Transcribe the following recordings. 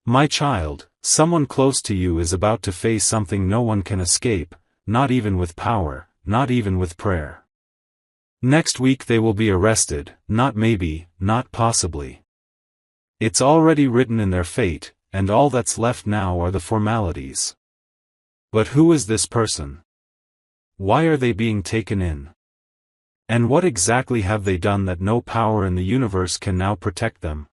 My child, someone close to you is about to face something no one can escape, not even with power, not even with prayer. Next week they will be arrested, not maybe, not possibly. It's already written in their fate, and all that's left now are the formalities. But who is this person? Why are they being taken in? And what exactly have they done that no power in the universe can now protect them?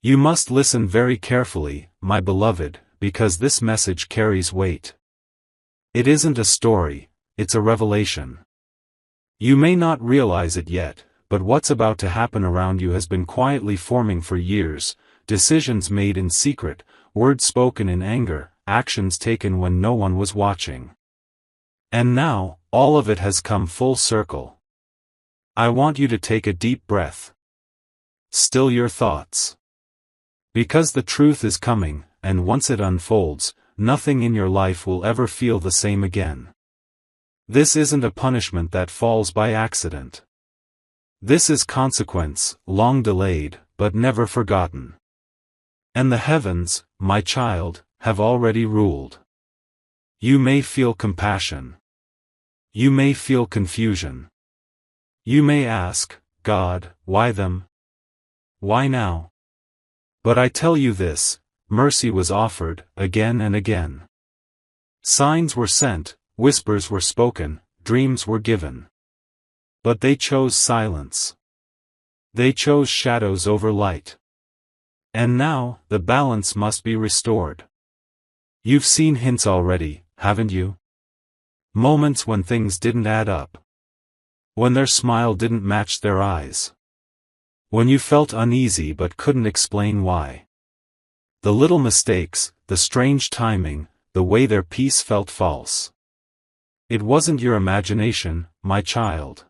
You must listen very carefully, my beloved, because this message carries weight. It isn't a story, it's a revelation. You may not realize it yet, but what's about to happen around you has been quietly forming for years, decisions made in secret, words spoken in anger, actions taken when no one was watching. And now, all of it has come full circle. I want you to take a deep breath. Still your thoughts. Because the truth is coming, and once it unfolds, nothing in your life will ever feel the same again. This isn't a punishment that falls by accident. This is consequence, long delayed, but never forgotten. And the heavens, my child, have already ruled. You may feel compassion. You may feel confusion. You may ask, God, why them? Why now? But I tell you this, mercy was offered, again and again. Signs were sent, whispers were spoken, dreams were given. But they chose silence. They chose shadows over light. And now, the balance must be restored. You've seen hints already, haven't you? Moments when things didn't add up. When their smile didn't match their eyes. When you felt uneasy but couldn't explain why. The little mistakes, the strange timing, the way their peace felt false. It wasn't your imagination, my child.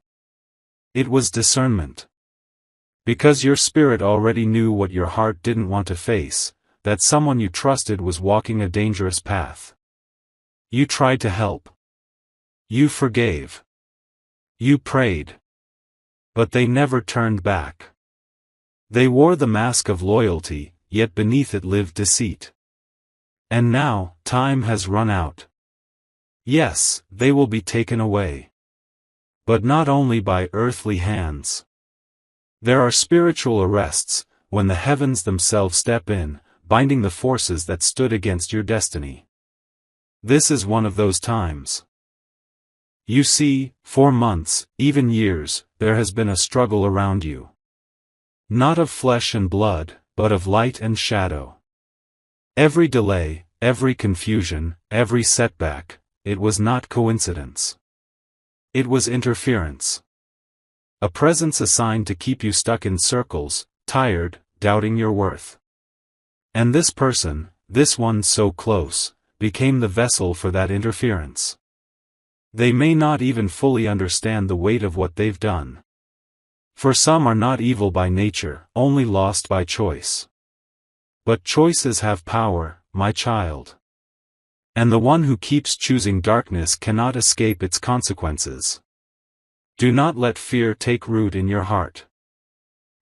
It was discernment. Because your spirit already knew what your heart didn't want to face, that someone you trusted was walking a dangerous path. You tried to help. You forgave. You prayed. But they never turned back. They wore the mask of loyalty, yet beneath it lived deceit. And now, time has run out. Yes, they will be taken away. But not only by earthly hands. There are spiritual arrests, when the heavens themselves step in, binding the forces that stood against your destiny. This is one of those times. You see, for months, even years, there has been a struggle around you. Not of flesh and blood, but of light and shadow. Every delay, every confusion, every setback, it was not coincidence. It was interference. A presence assigned to keep you stuck in circles, tired, doubting your worth. And this person, this one so close, became the vessel for that interference. They may not even fully understand the weight of what they've done. For some are not evil by nature, only lost by choice. But choices have power, my child. And the one who keeps choosing darkness cannot escape its consequences. Do not let fear take root in your heart.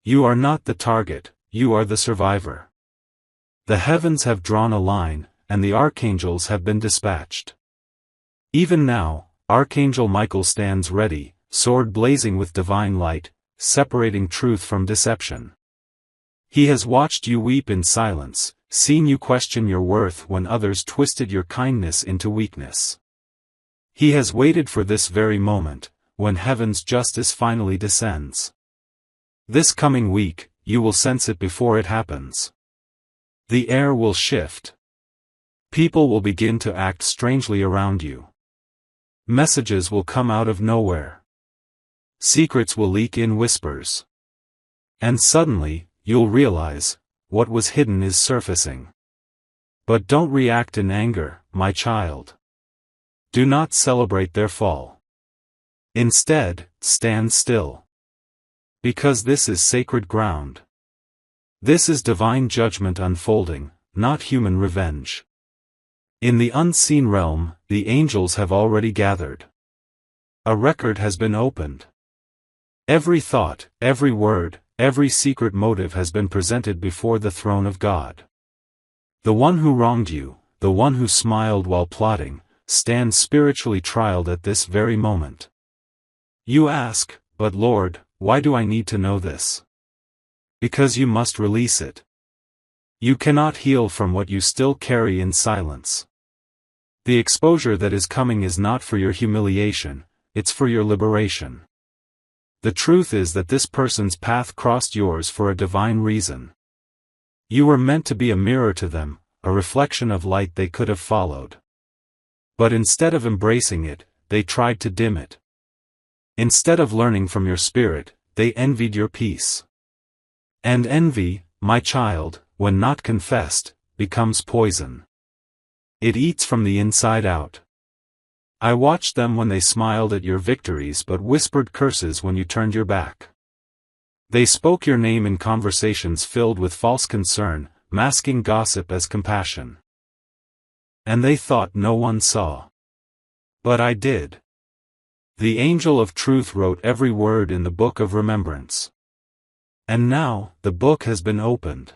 You are not the target, you are the survivor. The heavens have drawn a line, and the archangels have been dispatched. Even now, Archangel Michael stands ready, sword blazing with divine light, separating truth from deception. He has watched you weep in silence, seen you question your worth when others twisted your kindness into weakness. He has waited for this very moment, when heaven's justice finally descends. This coming week, you will sense it before it happens. The air will shift. People will begin to act strangely around you. Messages will come out of nowhere. Secrets will leak in whispers. And suddenly, you'll realize, what was hidden is surfacing. But don't react in anger, my child. Do not celebrate their fall. Instead, stand still. Because this is sacred ground. This is divine judgment unfolding, not human revenge. In the unseen realm, the angels have already gathered. A record has been opened. Every thought, every word, every secret motive has been presented before the throne of God. The one who wronged you, the one who smiled while plotting, stands spiritually trialed at this very moment. You ask, but Lord, why do I need to know this? Because you must release it. You cannot heal from what you still carry in silence. The exposure that is coming is not for your humiliation, it's for your liberation. The truth is that this person's path crossed yours for a divine reason. You were meant to be a mirror to them, a reflection of light they could have followed. But instead of embracing it, they tried to dim it. Instead of learning from your spirit, they envied your peace. And envy, my child, when not confessed, becomes poison. It eats from the inside out. I watched them when they smiled at your victories but whispered curses when you turned your back. They spoke your name in conversations filled with false concern, masking gossip as compassion. And they thought no one saw. But I did. The angel of truth wrote every word in the book of remembrance. And now, the book has been opened.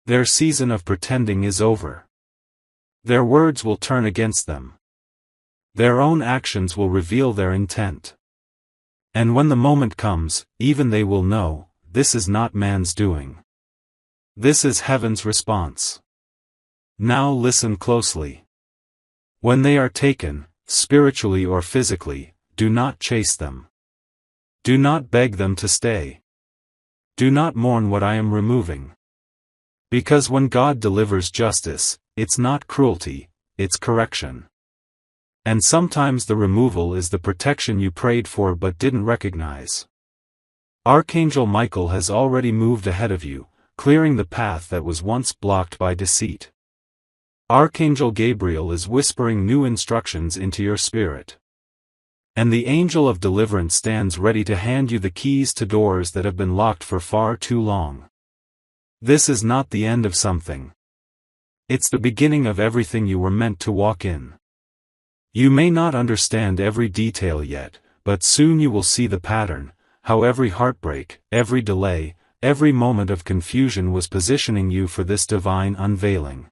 Their season of pretending is over. Their words will turn against them. Their own actions will reveal their intent. And when the moment comes, even they will know, this is not man's doing. This is heaven's response. Now listen closely. When they are taken, spiritually or physically, do not chase them. Do not beg them to stay. Do not mourn what I am removing. Because when God delivers justice, it's not cruelty, it's correction. And sometimes the removal is the protection you prayed for but didn't recognize. Archangel Michael has already moved ahead of you, clearing the path that was once blocked by deceit. Archangel Gabriel is whispering new instructions into your spirit. And the angel of deliverance stands ready to hand you the keys to doors that have been locked for far too long. This is not the end of something. It's the beginning of everything you were meant to walk in. You may not understand every detail yet, but soon you will see the pattern, how every heartbreak, every delay, every moment of confusion was positioning you for this divine unveiling.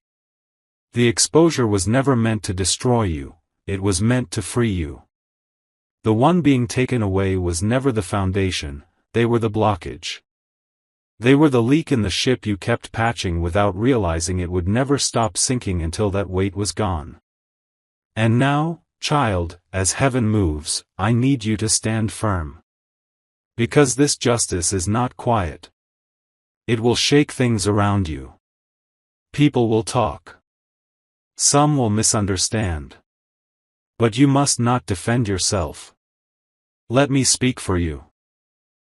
The exposure was never meant to destroy you, it was meant to free you. The one being taken away was never the foundation, they were the blockage. They were the leak in the ship you kept patching without realizing it would never stop sinking until that weight was gone. And now, child, as heaven moves, I need you to stand firm. Because this justice is not quiet. It will shake things around you. People will talk. Some will misunderstand. But you must not defend yourself. Let me speak for you.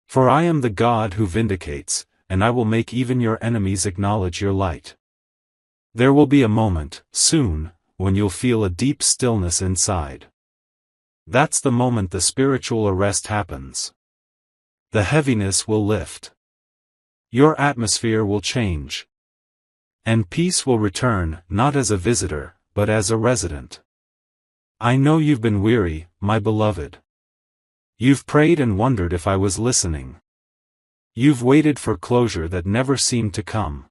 For I am the God who vindicates, and I will make even your enemies acknowledge your light. There will be a moment, soon, when you'll feel a deep stillness inside. That's the moment the spiritual arrest happens. The heaviness will lift. Your atmosphere will change. And peace will return, not as a visitor, but as a resident. I know you've been weary, my beloved. You've prayed and wondered if I was listening. You've waited for closure that never seemed to come.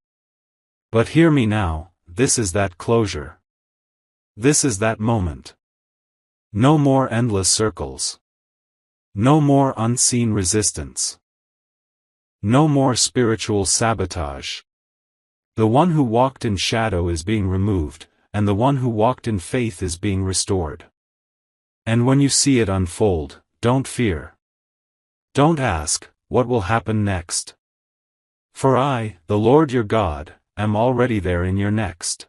But hear me now, this is that closure. This is that moment. No more endless circles. No more unseen resistance. No more spiritual sabotage. The one who walked in shadow is being removed, and the one who walked in faith is being restored. And when you see it unfold, don't fear. Don't ask, what will happen next? For I, the Lord your God, am already there in your next.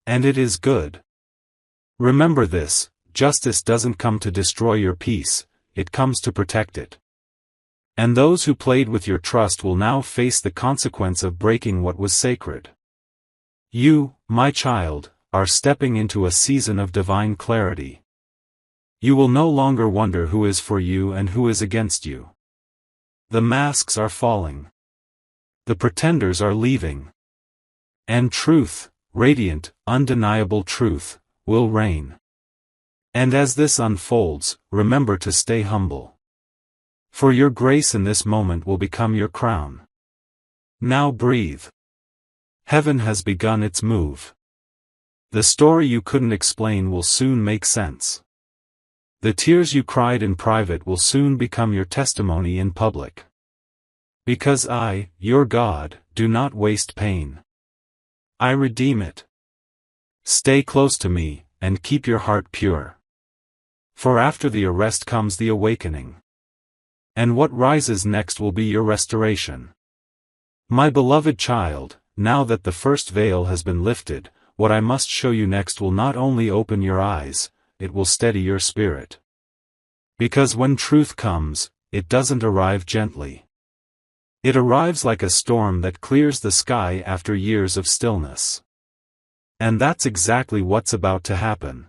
And it is good. Remember this, justice doesn't come to destroy your peace, it comes to protect it. And those who played with your trust will now face the consequence of breaking what was sacred. You, my child, are stepping into a season of divine clarity. You will no longer wonder who is for you and who is against you. The masks are falling. The pretenders are leaving. And truth, radiant, undeniable truth, will reign. And as this unfolds, remember to stay humble. For your grace in this moment will become your crown. Now breathe. Heaven has begun its move. The story you couldn't explain will soon make sense. The tears you cried in private will soon become your testimony in public. Because I, your God, do not waste pain. I redeem it. Stay close to me, and keep your heart pure. For after the arrest comes the awakening. And what rises next will be your restoration. My beloved child, now that the first veil has been lifted, what I must show you next will not only open your eyes, it will steady your spirit. Because when truth comes, it doesn't arrive gently. It arrives like a storm that clears the sky after years of stillness. And that's exactly what's about to happen.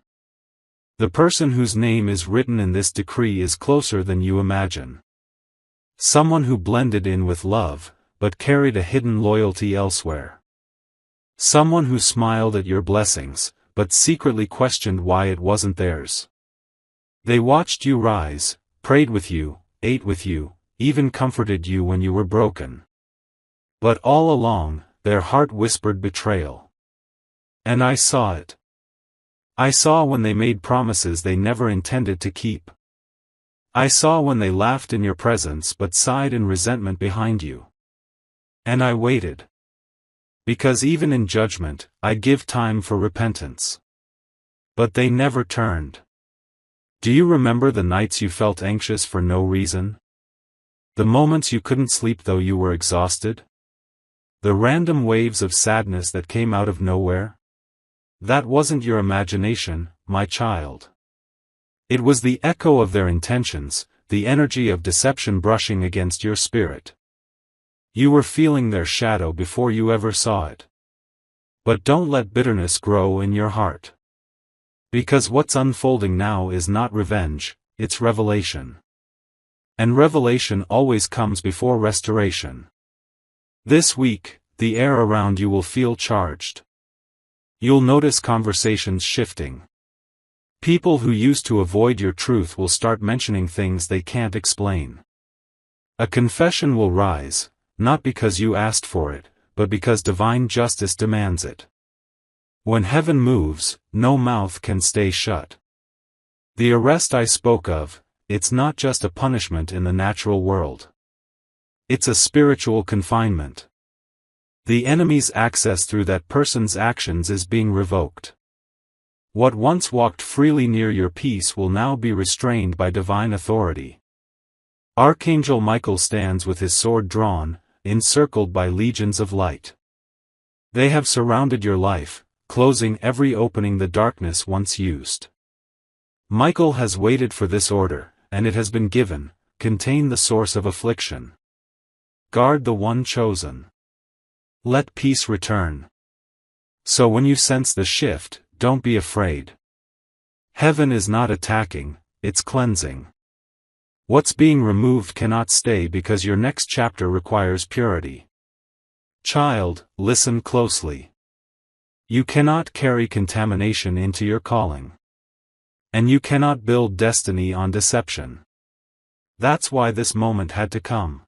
The person whose name is written in this decree is closer than you imagine. Someone who blended in with love, but carried a hidden loyalty elsewhere. Someone who smiled at your blessings, but secretly questioned why it wasn't theirs. They watched you rise, prayed with you, ate with you, even comforted you when you were broken. But all along, their heart whispered betrayal. And I saw it. I saw when they made promises they never intended to keep. I saw when they laughed in your presence but sighed in resentment behind you. And I waited. Because even in judgment, I give time for repentance. But they never turned. Do you remember the nights you felt anxious for no reason? The moments you couldn't sleep though you were exhausted? The random waves of sadness that came out of nowhere? That wasn't your imagination, my child. It was the echo of their intentions, the energy of deception brushing against your spirit. You were feeling their shadow before you ever saw it. But don't let bitterness grow in your heart. Because what's unfolding now is not revenge, it's revelation. And revelation always comes before restoration. This week, the air around you will feel charged. You'll notice conversations shifting. People who used to avoid your truth will start mentioning things they can't explain. A confession will rise, not because you asked for it, but because divine justice demands it. When heaven moves, no mouth can stay shut. The arrest I spoke of, it's not just a punishment in the natural world. It's a spiritual confinement. The enemy's access through that person's actions is being revoked. What once walked freely near your peace will now be restrained by divine authority. Archangel Michael stands with his sword drawn, encircled by legions of light. They have surrounded your life, closing every opening the darkness once used. Michael has waited for this order, and it has been given: contain the source of affliction. Guard the one chosen. Let peace return. So when you sense the shift, don't be afraid. Heaven is not attacking, it's cleansing. What's being removed cannot stay because your next chapter requires purity. Child, listen closely. You cannot carry contamination into your calling. And you cannot build destiny on deception. That's why this moment had to come.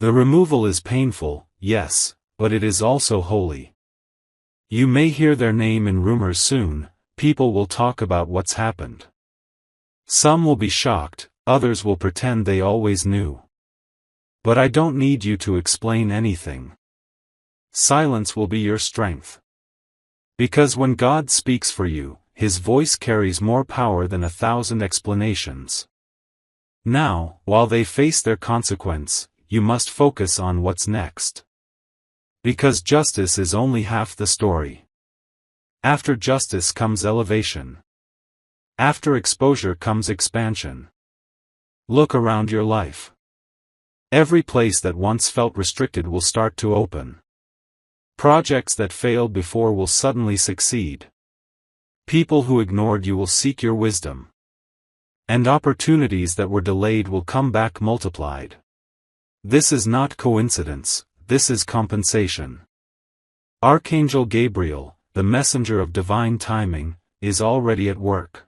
The removal is painful, yes, but it is also holy. You may hear their name in rumors soon, people will talk about what's happened. Some will be shocked, others will pretend they always knew. But I don't need you to explain anything. Silence will be your strength. Because when God speaks for you, His voice carries more power than 1,000 explanations. Now, while they face their consequence, you must focus on what's next. Because justice is only half the story. After justice comes elevation. After exposure comes expansion. Look around your life. Every place that once felt restricted will start to open. Projects that failed before will suddenly succeed. People who ignored you will seek your wisdom. And opportunities that were delayed will come back multiplied. This is not coincidence, this is compensation. Archangel Gabriel, the messenger of divine timing, is already at work.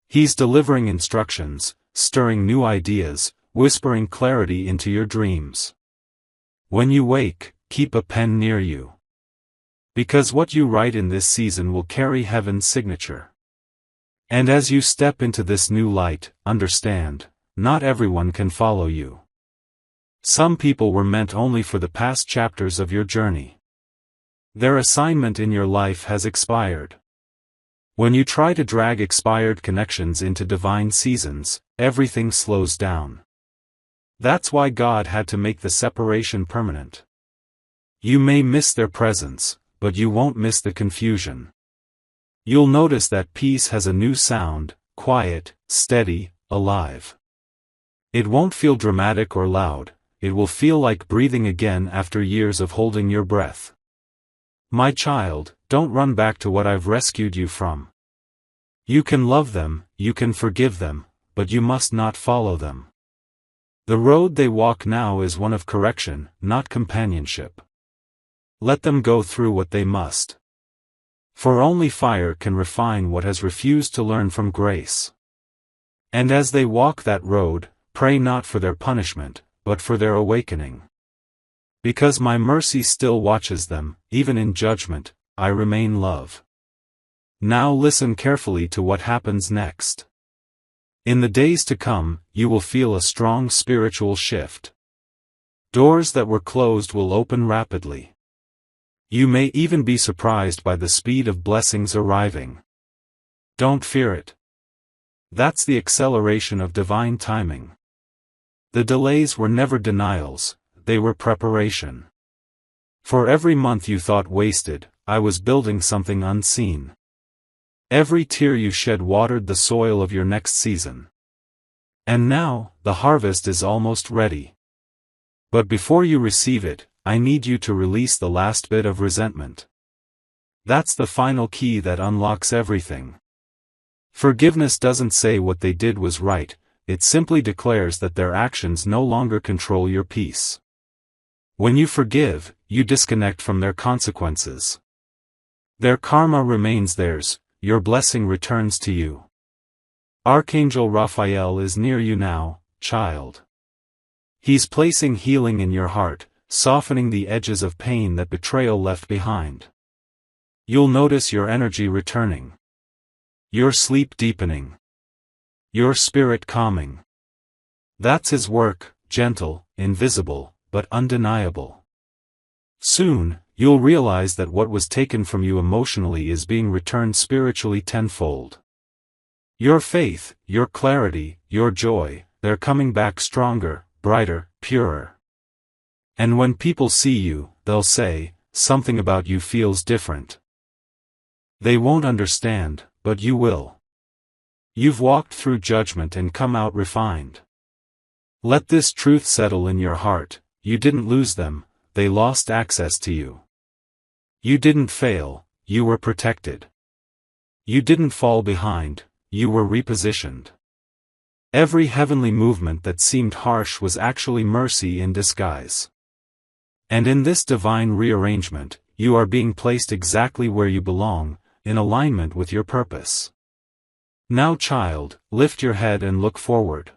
He's delivering instructions, stirring new ideas, whispering clarity into your dreams. When you wake, keep a pen near you. Because what you write in this season will carry heaven's signature. And as you step into this new light, understand, not everyone can follow you. Some people were meant only for the past chapters of your journey. Their assignment in your life has expired. When you try to drag expired connections into divine seasons, everything slows down. That's why God had to make the separation permanent. You may miss their presence, but you won't miss the confusion. You'll notice that peace has a new sound, quiet, steady, alive. It won't feel dramatic or loud, it will feel like breathing again after years of holding your breath. My child, don't run back to what I've rescued you from. You can love them, you can forgive them, but you must not follow them. The road they walk now is one of correction, not companionship. Let them go through what they must. For only fire can refine what has refused to learn from grace. And as they walk that road, pray not for their punishment, but for their awakening. Because my mercy still watches them, even in judgment, I remain love. Now listen carefully to what happens next. In the days to come, you will feel a strong spiritual shift. Doors that were closed will open rapidly. You may even be surprised by the speed of blessings arriving. Don't fear it. That's the acceleration of divine timing. The delays were never denials, they were preparation. For every month you thought wasted, I was building something unseen. Every tear you shed watered the soil of your next season. And now, the harvest is almost ready. But before you receive it, I need you to release the last bit of resentment. That's the final key that unlocks everything. Forgiveness doesn't say what they did was right, it simply declares that their actions no longer control your peace. When you forgive, you disconnect from their consequences. Their karma remains theirs, your blessing returns to you. Archangel Raphael is near you now, child. He's placing healing in your heart, softening the edges of pain that betrayal left behind. You'll notice your energy returning. Your sleep deepening. Your spirit calming. That's his work, gentle, invisible, but undeniable. Soon, you'll realize that what was taken from you emotionally is being returned spiritually tenfold. Your faith, your clarity, your joy, they're coming back stronger, brighter, purer. And when people see you, they'll say, something about you feels different. They won't understand, but you will. You've walked through judgment and come out refined. Let this truth settle in your heart, you didn't lose them, they lost access to you. You didn't fail, you were protected. You didn't fall behind, you were repositioned. Every heavenly movement that seemed harsh was actually mercy in disguise. And in this divine rearrangement, you are being placed exactly where you belong, in alignment with your purpose. Now, child, lift your head and look forward.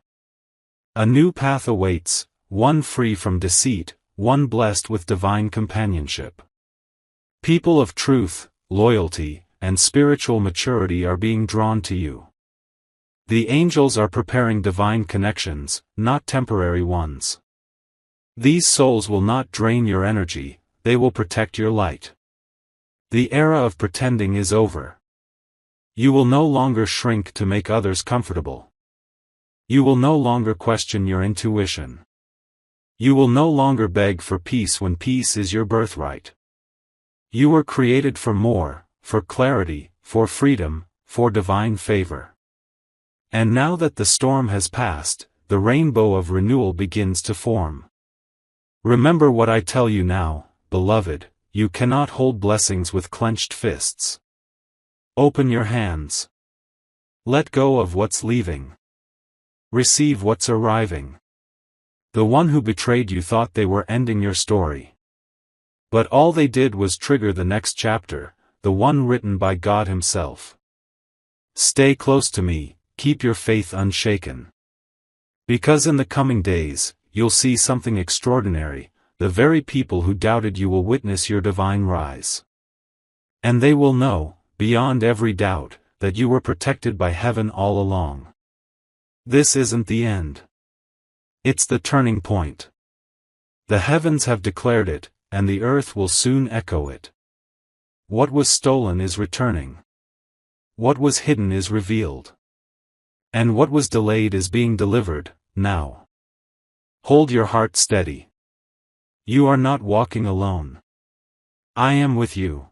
A new path awaits, one free from deceit, one blessed with divine companionship. People of truth, loyalty, and spiritual maturity are being drawn to you. The angels are preparing divine connections, not temporary ones. These souls will not drain your energy, they will protect your light. The era of pretending is over. You will no longer shrink to make others comfortable. You will no longer question your intuition. You will no longer beg for peace when peace is your birthright. You were created for more, for clarity, for freedom, for divine favor. And now that the storm has passed, the rainbow of renewal begins to form. Remember what I tell you now, beloved, you cannot hold blessings with clenched fists. Open your hands. Let go of what's leaving. Receive what's arriving. The one who betrayed you thought they were ending your story. But all they did was trigger the next chapter, the one written by God Himself. Stay close to me, keep your faith unshaken. Because in the coming days, you'll see something extraordinary, the very people who doubted you will witness your divine rise. And they will know, beyond every doubt, that you were protected by heaven all along. This isn't the end. It's the turning point. The heavens have declared it, and the earth will soon echo it. What was stolen is returning. What was hidden is revealed. And what was delayed is being delivered, now. Hold your heart steady. You are not walking alone. I am with you.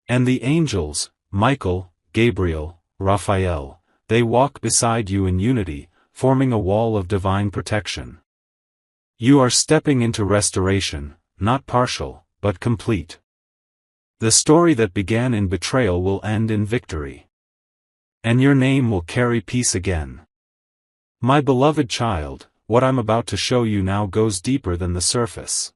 And the angels, Michael, Gabriel, Raphael, they walk beside you in unity, forming a wall of divine protection. You are stepping into restoration, not partial, but complete. The story that began in betrayal will end in victory. And your name will carry peace again. My beloved child, what I'm about to show you now goes deeper than the surface.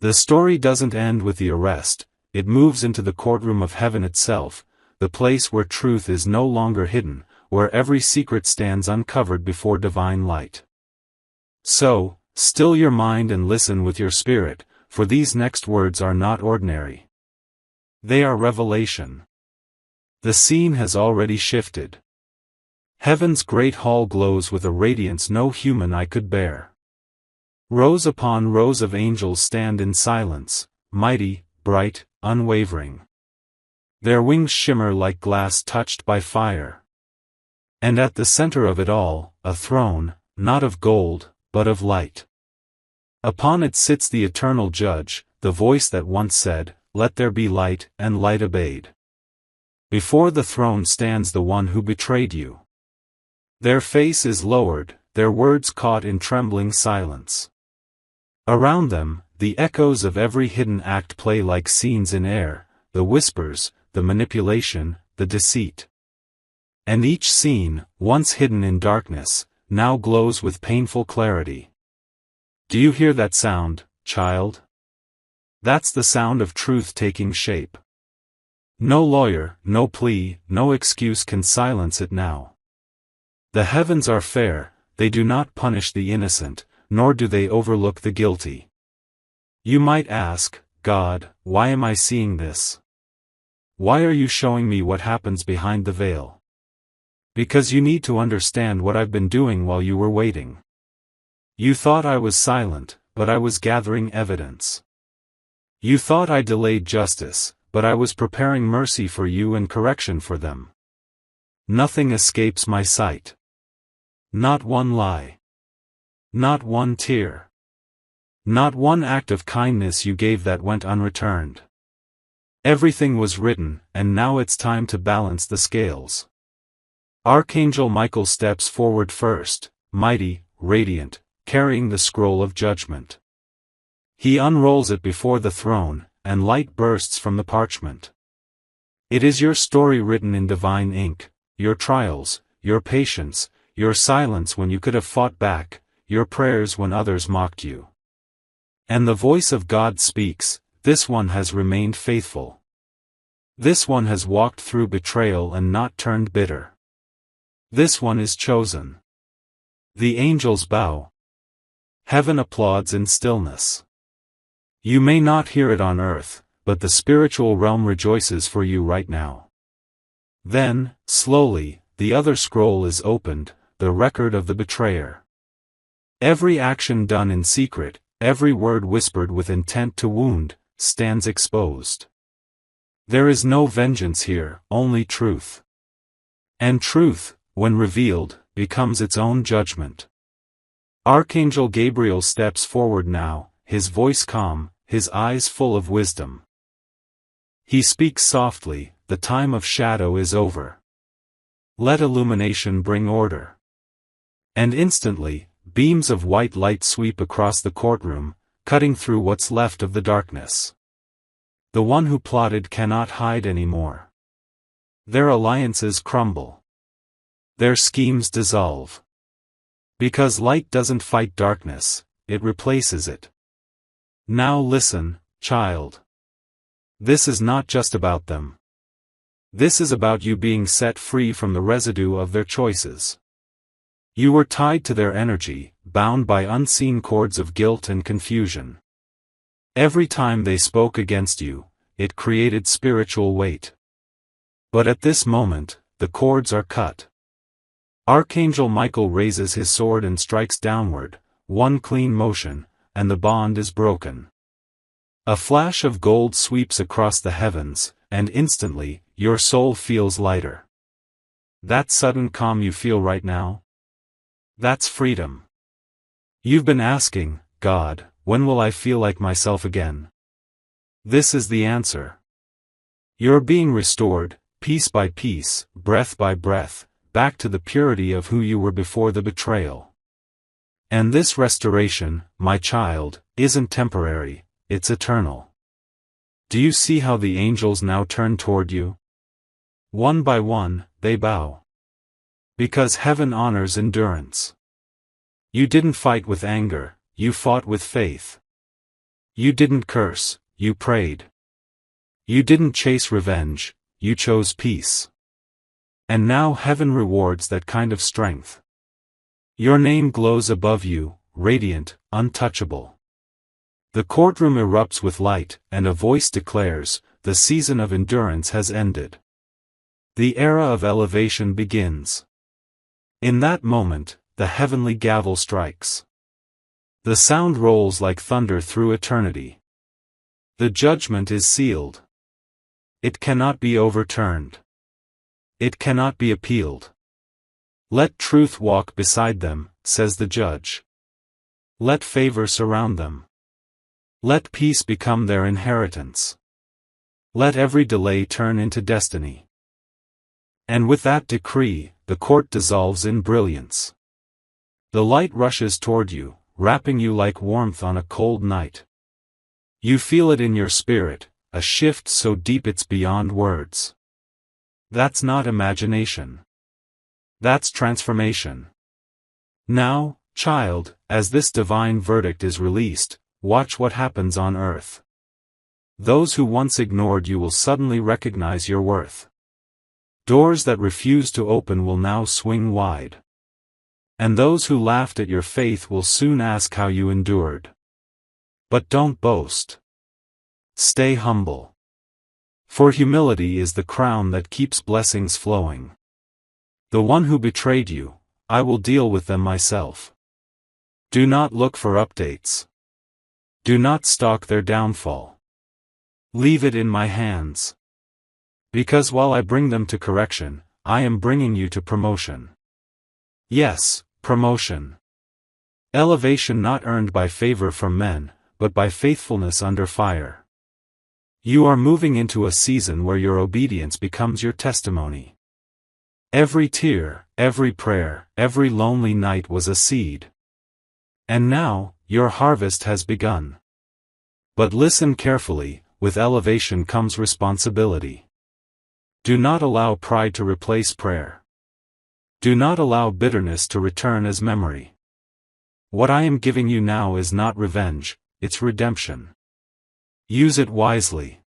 The story doesn't end with the arrest, it moves into the courtroom of heaven itself, the place where truth is no longer hidden, where every secret stands uncovered before divine light. So, still your mind and listen with your spirit, for these next words are not ordinary. They are revelation. The scene has already shifted. Heaven's great hall glows with a radiance no human eye could bear. Rows upon rows of angels stand in silence, mighty, bright, unwavering. Their wings shimmer like glass touched by fire. And at the center of it all, a throne, not of gold, but of light. Upon it sits the eternal judge, the voice that once said, "Let there be light," and light obeyed. Before the throne stands the one who betrayed you. Their face is lowered, their words caught in trembling silence. Around them, the echoes of every hidden act play like scenes in air, the whispers, the manipulation, the deceit. And each scene, once hidden in darkness, now glows with painful clarity. Do you hear that sound, child? That's the sound of truth taking shape. No lawyer, no plea, no excuse can silence it now. The heavens are fair, they do not punish the innocent, nor do they overlook the guilty. You might ask, God, why am I seeing this? Why are you showing me what happens behind the veil? Because you need to understand what I've been doing while you were waiting. You thought I was silent, but I was gathering evidence. You thought I delayed justice, but I was preparing mercy for you and correction for them. Nothing escapes my sight. Not one lie. Not one tear. Not one act of kindness you gave that went unreturned. Everything was written, and now it's time to balance the scales. Archangel Michael steps forward first, mighty, radiant, carrying the scroll of judgment. He unrolls it before the throne, and light bursts from the parchment. It is your story written in divine ink, your trials, your patience, your silence when you could have fought back, your prayers when others mocked you. And the voice of God speaks, this one has remained faithful. This one has walked through betrayal and not turned bitter. This one is chosen. The angels bow. Heaven applauds in stillness. You may not hear it on earth, but the spiritual realm rejoices for you right now. Then, slowly, the other scroll is opened, the record of the betrayer. Every action done in secret, every word whispered with intent to wound, stands exposed. There is no vengeance here, only truth. And truth, when revealed, becomes its own judgment. Archangel Gabriel steps forward now, his voice calm, his eyes full of wisdom. He speaks softly, the time of shadow is over. Let illumination bring order. And instantly, beams of white light sweep across the courtroom, cutting through what's left of the darkness. The one who plotted cannot hide anymore. Their alliances crumble. Their schemes dissolve. Because light doesn't fight darkness, it replaces it. Now listen, child. This is not just about them. This is about you being set free from the residue of their choices. You were tied to their energy, bound by unseen cords of guilt and confusion. Every time they spoke against you, it created spiritual weight. But at this moment, the cords are cut. Archangel Michael raises his sword and strikes downward, one clean motion, and the bond is broken. A flash of gold sweeps across the heavens, and instantly, your soul feels lighter. That sudden calm you feel right now? That's freedom. You've been asking, God, when will I feel like myself again? This is the answer. You're being restored, piece by piece, breath by breath, back to the purity of who you were before the betrayal. And this restoration, my child, isn't temporary, it's eternal. Do you see how the angels now turn toward you? One by one, they bow. Because heaven honors endurance. You didn't fight with anger, you fought with faith. You didn't curse, you prayed. You didn't chase revenge, you chose peace. And now heaven rewards that kind of strength. Your name glows above you, radiant, untouchable. The courtroom erupts with light, and a voice declares, the season of endurance has ended. The era of elevation begins. In that moment, the heavenly gavel strikes. The sound rolls like thunder through eternity. The judgment is sealed. It cannot be overturned. It cannot be appealed. Let truth walk beside them, says the judge. Let favor surround them. Let peace become their inheritance. Let every delay turn into destiny. And with that decree, the court dissolves in brilliance. The light rushes toward you, wrapping you like warmth on a cold night. You feel it in your spirit, a shift so deep it's beyond words. That's not imagination. That's transformation. Now, child, as this divine verdict is released, watch what happens on earth. Those who once ignored you will suddenly recognize your worth. Doors that refused to open will now swing wide. And those who laughed at your faith will soon ask how you endured. But don't boast. Stay humble. For humility is the crown that keeps blessings flowing. The one who betrayed you, I will deal with them myself. Do not look for updates. Do not stalk their downfall. Leave it in my hands. Because while I bring them to correction, I am bringing you to promotion. Yes, promotion. Elevation not earned by favor from men, but by faithfulness under fire. You are moving into a season where your obedience becomes your testimony. Every tear, every prayer, every lonely night was a seed. And now, your harvest has begun. But listen carefully, with elevation comes responsibility. Do not allow pride to replace prayer. Do not allow bitterness to return as memory. What I am giving you now is not revenge, it's redemption. Use it wisely.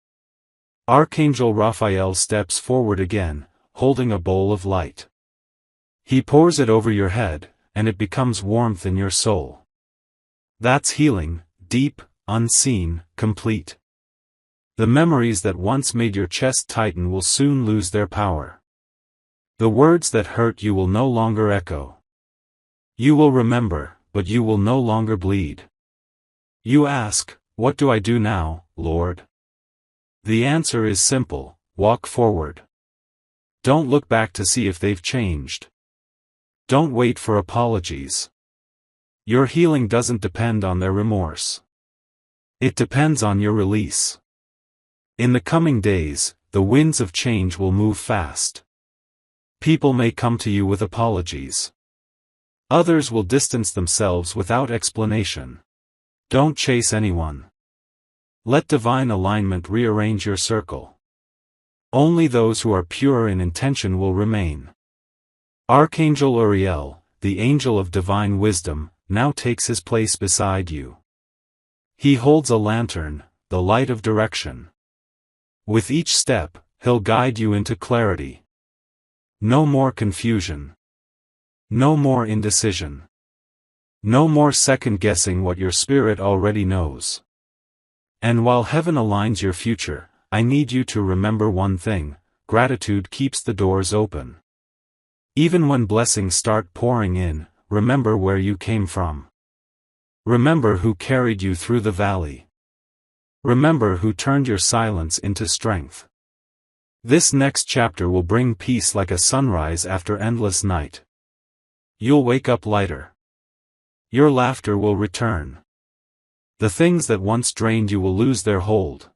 Archangel Raphael steps forward again, holding a bowl of light. He pours it over your head, and it becomes warmth in your soul. That's healing, deep, unseen, complete. The memories that once made your chest tighten will soon lose their power. The words that hurt you will no longer echo. You will remember, but you will no longer bleed. You ask, what do I do now, Lord? The answer is simple, walk forward. Don't look back to see if they've changed. Don't wait for apologies. Your healing doesn't depend on their remorse. It depends on your release. In the coming days, the winds of change will move fast. People may come to you with apologies. Others will distance themselves without explanation. Don't chase anyone. Let divine alignment rearrange your circle. Only those who are pure in intention will remain. Archangel Uriel, the angel of divine wisdom, now takes his place beside you. He holds a lantern, the light of direction. With each step, he'll guide you into clarity. No more confusion. No more indecision. No more second-guessing what your spirit already knows. And while heaven aligns your future, I need you to remember one thing: gratitude keeps the doors open. Even when blessings start pouring in, remember where you came from. Remember who carried you through the valley. Remember who turned your silence into strength. This next chapter will bring peace like a sunrise after endless night. You'll wake up lighter. Your laughter will return. The things that once drained you will lose their hold.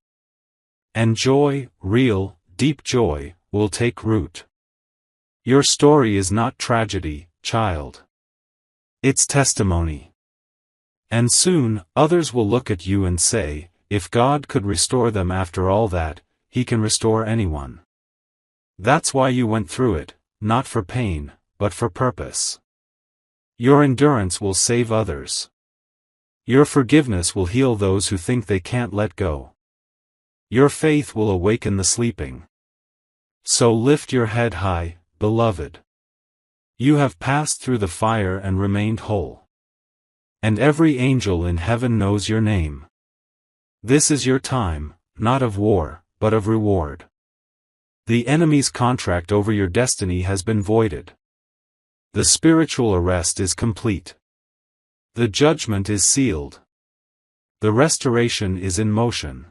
And joy, real, deep joy, will take root. Your story is not tragedy, child. It's testimony. And soon, others will look at you and say, if God could restore them after all that, He can restore anyone. That's why you went through it, not for pain, but for purpose. Your endurance will save others. Your forgiveness will heal those who think they can't let go. Your faith will awaken the sleeping. So lift your head high, beloved. You have passed through the fire and remained whole. And every angel in heaven knows your name. This is your time, not of war, but of reward. The enemy's contract over your destiny has been voided. The spiritual arrest is complete. The judgment is sealed. The restoration is in motion.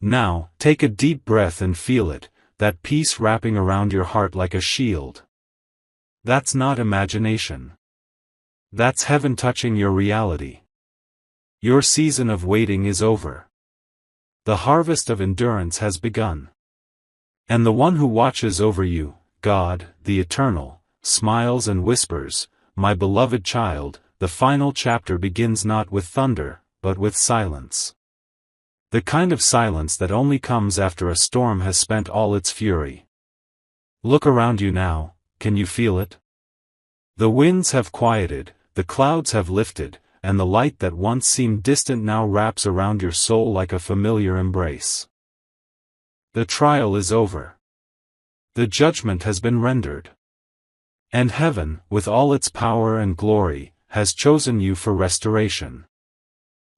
Now, take a deep breath and feel it, that peace wrapping around your heart like a shield. That's not imagination. That's heaven touching your reality. Your season of waiting is over. The harvest of endurance has begun. And the one who watches over you, God, the Eternal, smiles and whispers, my beloved child, the final chapter begins not with thunder, but with silence. The kind of silence that only comes after a storm has spent all its fury. Look around you now, can you feel it? The winds have quieted, the clouds have lifted, and the light that once seemed distant now wraps around your soul like a familiar embrace. The trial is over. The judgment has been rendered. And heaven, with all its power and glory, has chosen you for restoration.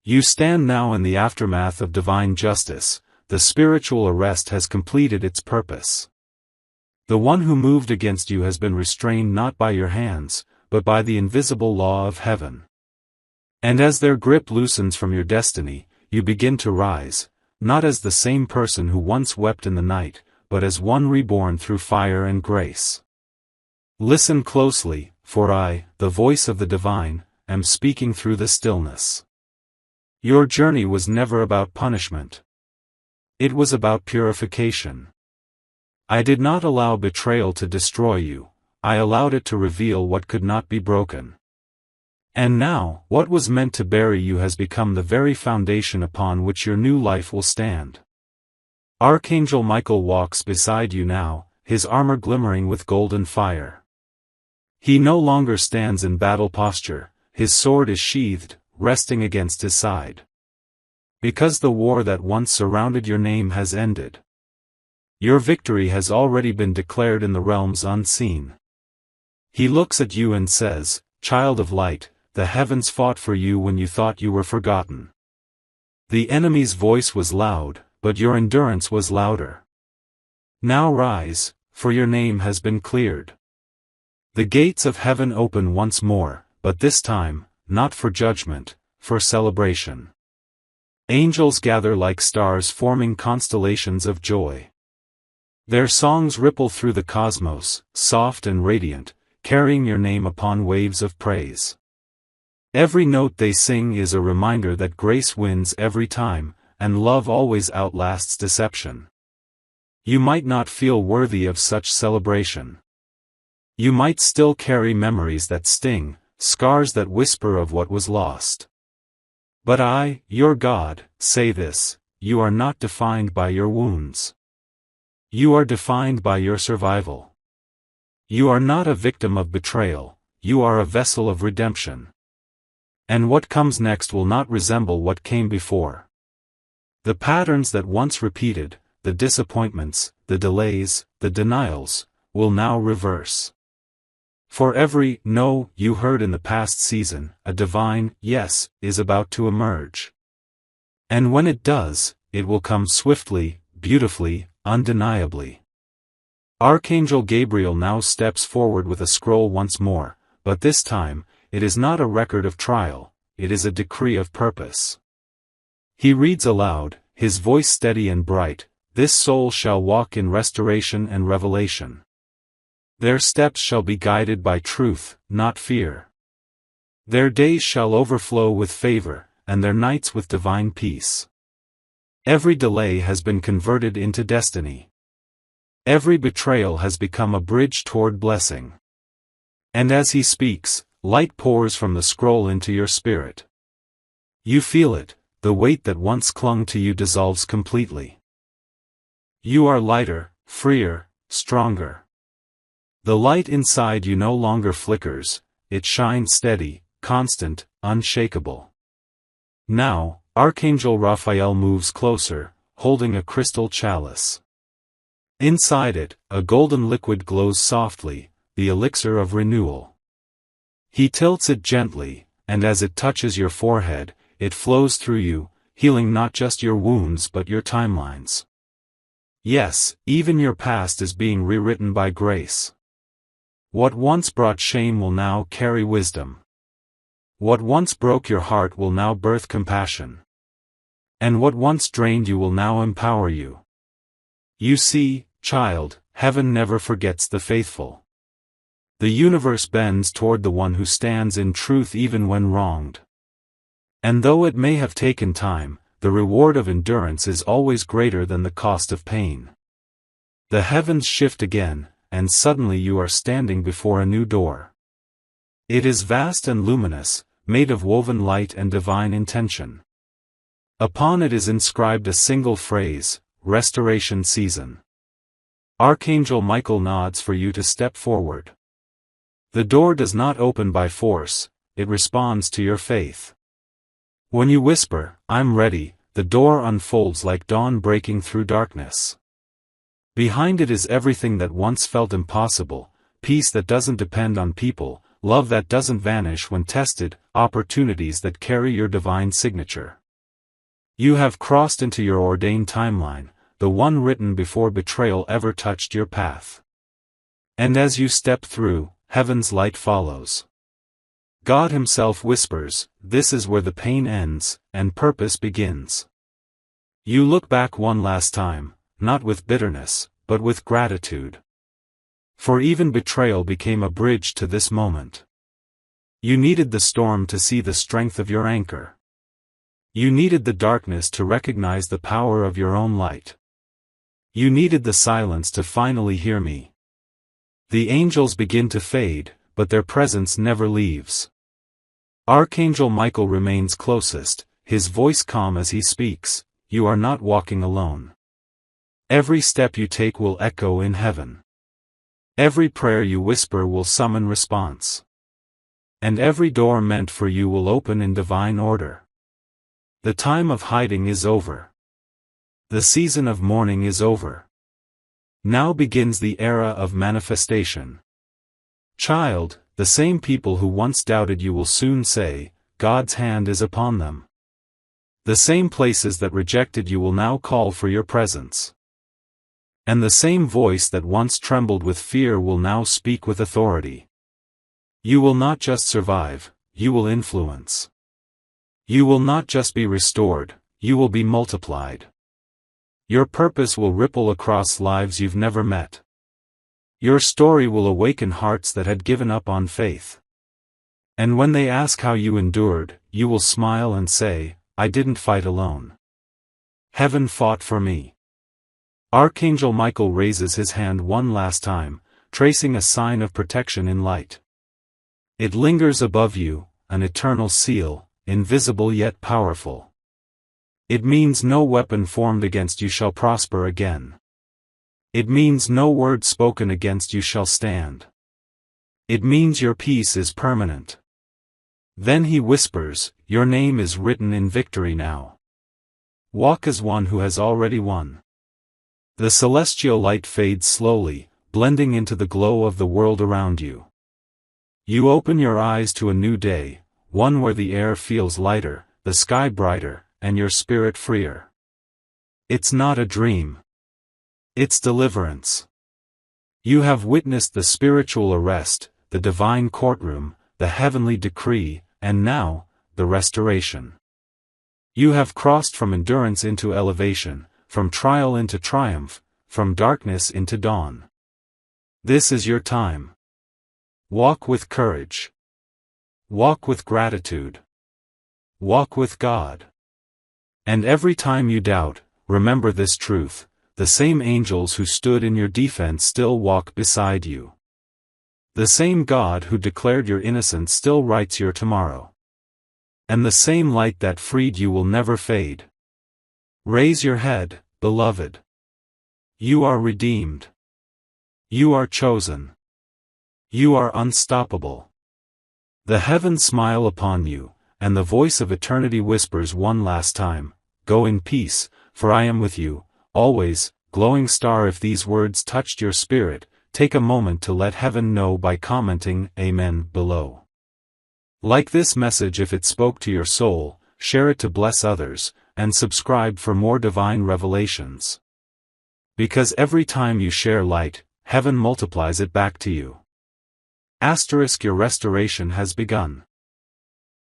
You stand now in the aftermath of divine justice. The spiritual arrest has completed its purpose. The one who moved against you has been restrained not by your hands, but by the invisible law of heaven. And as their grip loosens from your destiny, you begin to rise, not as the same person who once wept in the night, but as one reborn through fire and grace. Listen closely, for I, the voice of the divine, am speaking through the stillness. Your journey was never about punishment. It was about purification. I did not allow betrayal to destroy you, I allowed it to reveal what could not be broken. And now, what was meant to bury you has become the very foundation upon which your new life will stand. Archangel Michael walks beside you now, his armor glimmering with golden fire. He no longer stands in battle posture, his sword is sheathed, resting against his side. Because the war that once surrounded your name has ended. Your victory has already been declared in the realms unseen. He looks at you and says, child of light, the heavens fought for you when you thought you were forgotten. The enemy's voice was loud, but your endurance was louder. Now rise, for your name has been cleared. The gates of heaven open once more, but this time, not for judgment, for celebration. Angels gather like stars forming constellations of joy. Their songs ripple through the cosmos, soft and radiant, carrying your name upon waves of praise. Every note they sing is a reminder that grace wins every time, and love always outlasts deception. You might not feel worthy of such celebration. You might still carry memories that sting, scars that whisper of what was lost. But I, your God, say this: you are not defined by your wounds. You are defined by your survival. You are not a victim of betrayal, you are a vessel of redemption. And what comes next will not resemble what came before. The patterns that once repeated, the disappointments, the delays, the denials, will now reverse. For every no you heard in the past season, a divine yes is about to emerge. And when it does, it will come swiftly, beautifully, undeniably. Archangel Gabriel now steps forward with a scroll once more, but this time, it is not a record of trial, it is a decree of purpose. He reads aloud, his voice steady and bright, "This soul shall walk in restoration and revelation. Their steps shall be guided by truth, not fear. Their days shall overflow with favor, and their nights with divine peace. Every delay has been converted into destiny. Every betrayal has become a bridge toward blessing." And as he speaks, light pours from the scroll into your spirit. You feel it, the weight that once clung to you dissolves completely. You are lighter, freer, stronger. The light inside you no longer flickers, it shines steady, constant, unshakable. Now, Archangel Raphael moves closer, holding a crystal chalice. Inside it, a golden liquid glows softly, the elixir of renewal. He tilts it gently, and as it touches your forehead, it flows through you, healing not just your wounds but your timelines. Yes, even your past is being rewritten by grace. What once brought shame will now carry wisdom. What once broke your heart will now birth compassion. And what once drained you will now empower you. You see, child, heaven never forgets the faithful. The universe bends toward the one who stands in truth even when wronged. And though it may have taken time, the reward of endurance is always greater than the cost of pain. The heavens shift again, and suddenly you are standing before a new door. It is vast and luminous, made of woven light and divine intention. Upon it is inscribed a single phrase, "Restoration Season." Archangel Michael nods for you to step forward. The door does not open by force, it responds to your faith. When you whisper, "I'm ready," the door unfolds like dawn breaking through darkness. Behind it is everything that once felt impossible, peace that doesn't depend on people, love that doesn't vanish when tested, opportunities that carry your divine signature. You have crossed into your ordained timeline, the one written before betrayal ever touched your path. And as you step through, heaven's light follows. God himself whispers, "This is where the pain ends, and purpose begins." You look back one last time, not with bitterness, but with gratitude. For even betrayal became a bridge to this moment. You needed the storm to see the strength of your anchor. You needed the darkness to recognize the power of your own light. You needed the silence to finally hear me. The angels begin to fade, but their presence never leaves. Archangel Michael remains closest, his voice calm as he speaks, "You are not walking alone. Every step you take will echo in heaven. Every prayer you whisper will summon response. And every door meant for you will open in divine order. The time of hiding is over. The season of mourning is over. Now begins the era of manifestation. Child, the same people who once doubted you will soon say, God's hand is upon them. The same places that rejected you will now call for your presence. And the same voice that once trembled with fear will now speak with authority. You will not just survive, you will influence. You will not just be restored, you will be multiplied. Your purpose will ripple across lives you've never met. Your story will awaken hearts that had given up on faith. And when they ask how you endured, you will smile and say, I didn't fight alone. Heaven fought for me. Archangel Michael raises his hand one last time, tracing a sign of protection in light. It lingers above you, an eternal seal, invisible yet powerful. It means no weapon formed against you shall prosper again. It means no word spoken against you shall stand. It means your peace is permanent. Then he whispers, your name is written in victory now. Walk as one who has already won. The celestial light fades slowly, blending into the glow of the world around you. You open your eyes to a new day, one where the air feels lighter, the sky brighter, and your spirit freer. It's not a dream, It's deliverance. You have witnessed the spiritual arrest, the divine courtroom, the heavenly decree, and now, the restoration. You have crossed from endurance into elevation, from trial into triumph, from darkness into dawn. This is your time. Walk with courage. Walk with gratitude. Walk with God. And every time you doubt, remember this truth: the same angels who stood in your defense still walk beside you. The same God who declared your innocence still writes your tomorrow. And the same light that freed you will never fade. Raise your head, beloved. You are redeemed. You are chosen. You are unstoppable. The heavens smile upon you, and the voice of eternity whispers one last time, "Go in peace, for I am with you, always." Glowing star, if these words touched your spirit, take a moment to let heaven know by commenting Amen below. Like this message if it spoke to your soul, share it to bless others, and subscribe for more divine revelations. Because every time you share light, heaven multiplies it back to you. Your restoration has begun.